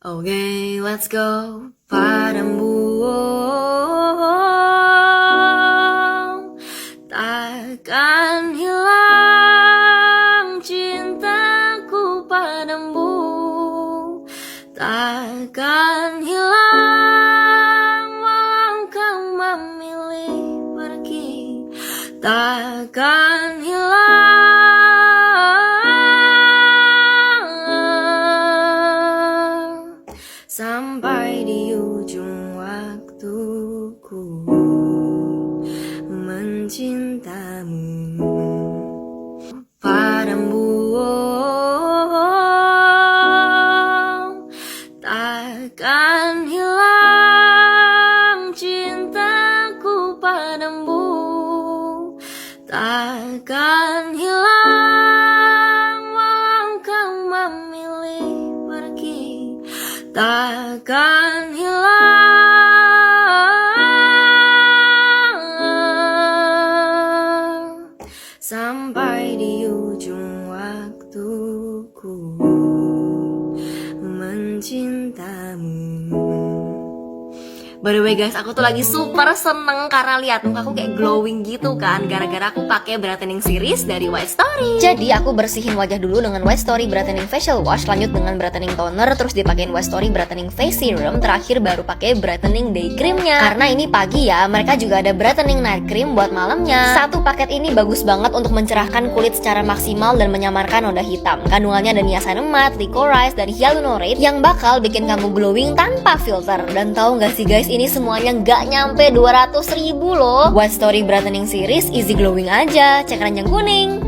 Okay, let's go. Padamu takkan hilang cintaku padamu, takkan hilang walau kau memilih pergi, takkan hilang sampai di ujung waktuku mencintamu. Padamu takkan hilang cintaku padamu, takkan hilang walau kau memilih pergi, takkan hilang sampai di ujung waktuku mencintamu. By the way guys, aku tuh lagi super seneng karena lihat mukaku kayak glowing gitu kan, gara-gara aku pakai brightening series dari White Story. Jadi aku bersihin wajah dulu dengan White Story brightening facial wash, lanjut dengan brightening toner, terus dipakein White Story brightening face serum, terakhir baru pakai brightening day creamnya. Karena ini pagi ya, mereka juga ada brightening night cream buat malamnya. Satu paket ini bagus banget untuk mencerahkan kulit secara maksimal dan menyamarkan noda hitam. Kandungannya ada niacinamide, licorice, dan hyaluronate yang bakal bikin kamu glowing tanpa filter. Dan tahu nggak sih guys, ini semuanya nggak nyampe 200.000 loh. White Story brightening series easy glowing aja, cek ranjang kuning.